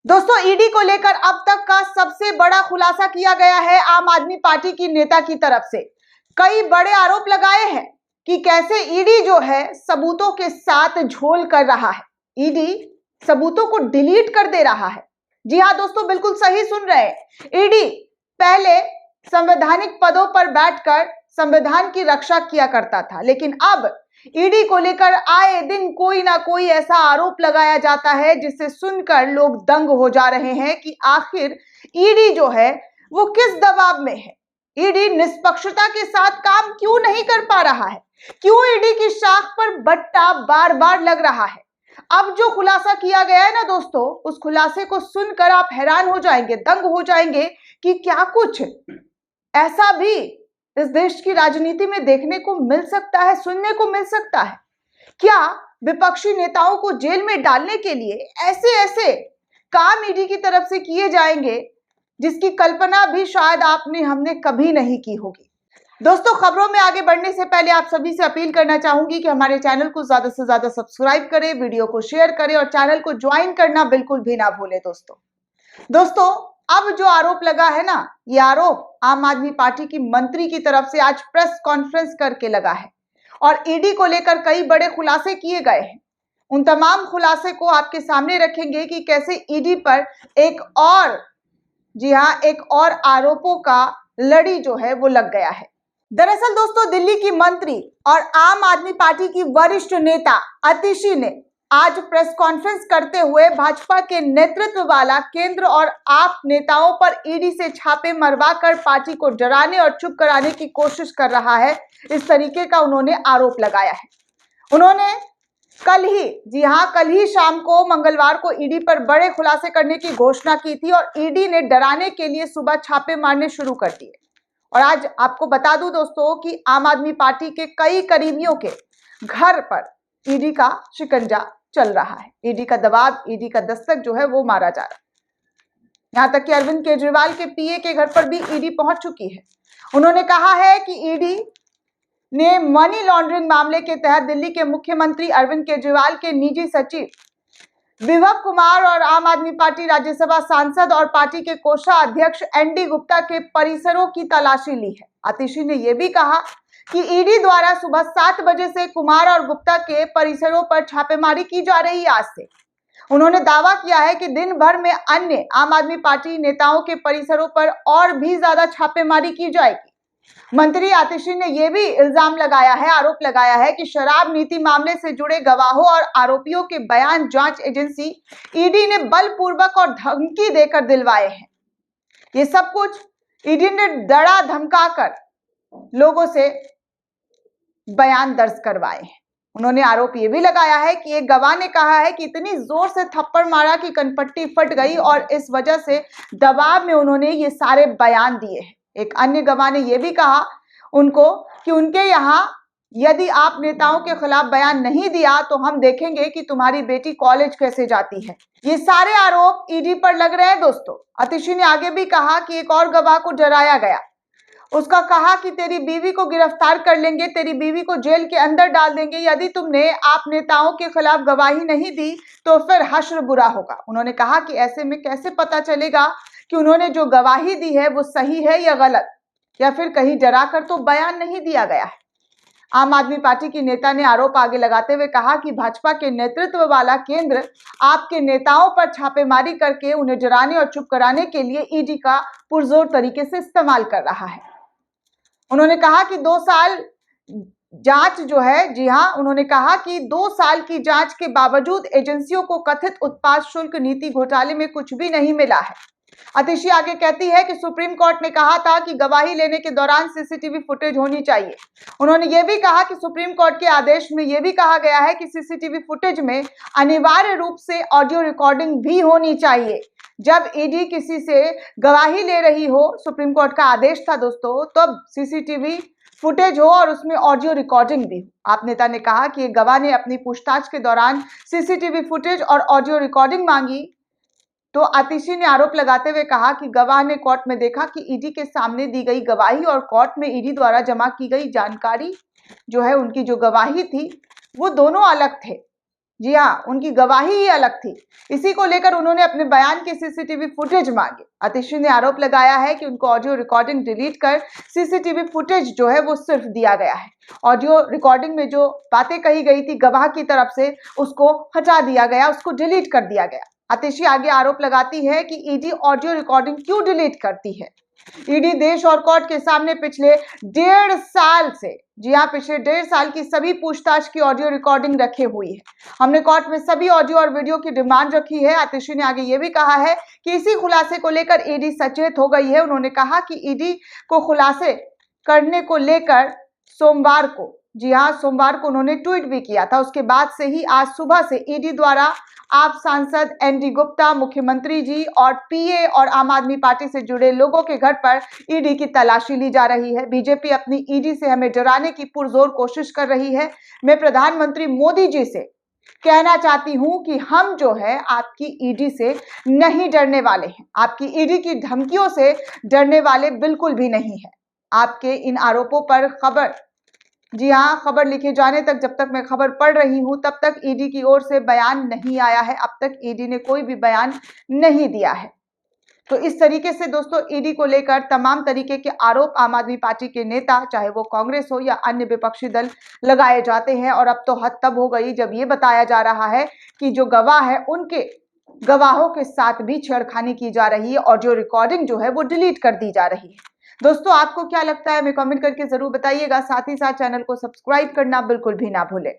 दोस्तों, ईडी को लेकर अब तक का सबसे बड़ा खुलासा किया गया है आम आदमी पार्टी की नेता की तरफ से। कई बड़े आरोप लगाए हैं कि कैसे ईडी जो है सबूतों के साथ झोल कर रहा है, ईडी सबूतों को डिलीट कर दे रहा है। जी हां दोस्तों, बिल्कुल सही सुन रहे हैं। ईडी पहले संवैधानिक पदों पर बैठकर संविधान की रक्षा किया करता था, लेकिन अब ईडी को लेकर आए दिन कोई ना कोई ऐसा आरोप लगाया जाता है जिसे सुनकर लोग दंग हो जा रहे हैं कि आखिर ईडी जो है वो किस दबाव में है। ईडी निष्पक्षता के साथ काम क्यों नहीं कर पा रहा है? क्यों ईडी की शाख पर बट्टा बार बार लग रहा है? अब जो खुलासा किया गया है ना दोस्तों, उस खुलासे को सुनकर आप हैरान हो जाएंगे, दंग हो जाएंगे कि क्या कुछ ऐसा भी इस देश की राजनीति में देखने को मिल सकता है, सुनने को मिल सकता है। क्या विपक्षी नेताओं को जेल में डालने के लिए ऐसे ऐसे काम ईडी की तरफ से किए जाएंगे जिसकी कल्पना भी शायद हमने कभी नहीं की होगी। दोस्तों, खबरों में आगे बढ़ने से पहले आप सभी से अपील करना चाहूंगी कि हमारे चैनल को ज्यादा से ज्यादा सब्सक्राइब करें, वीडियो को शेयर करें और चैनल को ज्वाइन करना बिल्कुल भी ना भूलें। दोस्तों, अब जो आरोप लगा है ना, ये आरोप आम आदमी पार्टी की मंत्री की तरफ से आज प्रेस कॉन्फ्रेंस करके लगा है और ईडी को लेकर कई बड़े खुलासे किए गए हैं। उन तमाम खुलासे को आपके सामने रखेंगे कि कैसे ईडी पर एक और आरोपों का लड़ी जो है वो लग गया है। दरअसल दोस्तों, दिल्ली की मंत्री और आम आदमी पार्टी की वरिष्ठ नेता आतिशी ने आज प्रेस कॉन्फ्रेंस करते हुए भाजपा के नेतृत्व वाला केंद्र और आप नेताओं पर ईडी से छापे मरवाकर पार्टी को डराने और चुप कराने की कोशिश कर रहा है, इस तरीके का उन्होंने आरोप लगाया है। उन्होंने कल ही शाम को मंगलवार को ईडी पर बड़े खुलासे करने की घोषणा की थी और ईडी ने डराने के लिए सुबह छापे मारने शुरू कर दिए। और आज आपको बता दूं दोस्तों कि आम आदमी पार्टी के कई करीबियों के घर पर ईडी का शिकंजा चल रहा है, ईडी का दबाव, ईडी का दस्तक जो है वो मारा जा रहा है। यहां तक कि अरविंद केजरीवाल के पीए के घर पर भी ईडी पहुंच चुकी है। उन्होंने कहा है कि ईडी ने मनी लॉन्ड्रिंग मामले के तहत दिल्ली के मुख्यमंत्री अरविंद केजरीवाल के निजी सचिव विभव कुमार और आम आदमी पार्टी राज्यसभा सांसद और पार्टी के कोषाध्यक्ष एनडी गुप्ता के परिसरों की तलाशी ली है। आतिशी ने यह भी कहा कि ईडी द्वारा सुबह 7 बजे से कुमार और गुप्ता के परिसरों पर छापेमारी की जा रही है। आज से उन्होंने दावा किया है कि दिन भर में अन्य आम आदमी पार्टी नेताओं के परिसरों पर और भी ज्यादा छापेमारी की जाएगी। मंत्री आतिशी ने यह भी आरोप लगाया है कि शराब नीति मामले से जुड़े गवाहों और आरोपियों के बयान जांच एजेंसी ईडी ने बलपूर्वक और धमकी देकर दिलवाए हैं। ये सब कुछ ईडी ने डरा धमकाकर लोगों से बयान दर्ज करवाए हैं। उन्होंने आरोप यह भी लगाया है कि एक गवाह ने कहा है कि इतनी जोर से थप्पड़ मारा कि कनपट्टी फट गई और इस वजह से दबाव में उन्होंने ये सारे बयान दिए हैं। एक अन्य गवाह ने यह भी कहा उनको कि उनके यहाँ यदि आप नेताओं के खिलाफ बयान नहीं दिया तो हम देखेंगे कि तुम्हारी बेटी कॉलेज कैसे जाती है। ये सारे आरोप ईडी पर लग रहे हैं। दोस्तों, आतिशी ने आगे भी कहा कि एक और गवाह को डराया गया, उसका कहा कि तेरी बीवी को गिरफ्तार कर लेंगे, तेरी बीवी को जेल के अंदर डाल देंगे, यदि तुमने आप नेताओं के खिलाफ गवाही नहीं दी तो फिर हश्र बुरा होगा। उन्होंने कहा कि ऐसे में कैसे पता चलेगा कि उन्होंने जो गवाही दी है वो सही है या गलत, या फिर कहीं डराकर तो बयान नहीं दिया गया है। आम आदमी पार्टी की नेता ने आरोप आगे लगाते हुए कहा कि भाजपा के नेतृत्व वाला केंद्र आपके नेताओं पर छापेमारी करके उन्हें डराने और चुप कराने के लिए ईडी का पुरजोर तरीके से इस्तेमाल कर रहा है। उन्होंने कहा कि 2 साल जांच जो है, जी हां, उन्होंने कहा कि 2 साल की जांच के बावजूद एजेंसियों को कथित उत्पाद शुल्क नीति घोटाले में कुछ भी नहीं मिला है। आतिशी आगे कहती है कि सुप्रीम कोर्ट ने कहा था कि गवाही लेने के दौरान सीसीटीवी फुटेज होनी चाहिए। उन्होंने यह भी कहा कि सुप्रीम कोर्ट के आदेश में यह भी कहा गया है कि सीसीटीवी फुटेज में अनिवार्य रूप से ऑडियो रिकॉर्डिंग भी होनी चाहिए। जब ईडी किसी से गवाही ले रही हो, सुप्रीम कोर्ट का आदेश था दोस्तों, तब सीसीटीवी फुटेज हो और उसमें ऑडियो रिकॉर्डिंग भी हो। आप नेता ने कहा कि एक गवाह ने अपनी पूछताछ के दौरान सीसीटीवी फुटेज और ऑडियो रिकॉर्डिंग मांगी तो आतिशी ने आरोप लगाते हुए कहा कि गवाह ने कोर्ट में देखा कि ईडी के सामने दी गई गवाही और कोर्ट में ईडी द्वारा जमा की गई जानकारी जो है, उनकी जो गवाही थी वो दोनों अलग थे। जी हाँ, उनकी गवाही ही अलग थी। इसी को लेकर उन्होंने अपने बयान की सीसीटीवी फुटेज मांगी। आतिशी ने आरोप लगाया है कि उनको ऑडियो रिकॉर्डिंग डिलीट कर सीसीटीवी फुटेज जो है वो सिर्फ दिया गया है। ऑडियो रिकॉर्डिंग में जो बातें कही गई थी गवाह की तरफ से, उसको हटा दिया गया, उसको डिलीट कर दिया गया। आतिशी आगे आरोप लगाती है कि ईडी ऑडियो रिकॉर्डिंग क्यों डिलीट करती है। ईडी देश और कोर्ट के सामने पिछले 1.5 साल से, जी हाँ, पिछले 1.5 साल की सभी पूछताछ की ऑडियो रिकॉर्डिंग रखे हुई है। हमने कोर्ट में सभी ऑडियो और वीडियो की डिमांड रखी है। आतिशी ने आगे ये भी कहा है कि इसी खुलासे को लेकर ईडी सचेत हो गई है। उन्होंने कहा कि ईडी को खुलासे करने को लेकर सोमवार को, जी हाँ, सोमवार को उन्होंने ट्वीट भी किया था। उसके बाद से ही आज सुबह से ईडी द्वारा आप सांसद एनडी गुप्ता, मुख्यमंत्री जी और पीए और आम आदमी पार्टी से जुड़े लोगों के घर पर ईडी की तलाशी ली जा रही है। बीजेपी अपनी ईडी से हमें डराने की पुरजोर कोशिश कर रही है। मैं प्रधानमंत्री मोदी जी से कहना चाहती हूं कि हम जो है आपकी ईडी से नहीं डरने वाले हैं, आपकी ईडी की धमकियों से डरने वाले बिल्कुल भी नहीं है। आपके इन आरोपों पर खबर, जी हाँ, खबर लिखे जाने तक, जब तक मैं खबर पढ़ रही हूं तब तक ईडी की ओर से बयान नहीं आया है। अब तक ईडी ने कोई भी बयान नहीं दिया है। तो इस तरीके से दोस्तों ईडी को लेकर तमाम तरीके के आरोप आम आदमी पार्टी के नेता, चाहे वो कांग्रेस हो या अन्य विपक्षी दल, लगाए जाते हैं। और अब तो हद तब हो गई जब ये बताया जा रहा है कि जो गवाह है उनके गवाहों के साथ भी छेड़खानी की जा रही है, ऑडियो रिकॉर्डिंग जो है वो डिलीट कर दी जा रही है। दोस्तों, आपको क्या लगता है हमें कमेंट करके जरूर बताइएगा। साथ ही साथ चैनल को सब्सक्राइब करना बिल्कुल भी ना भूलें।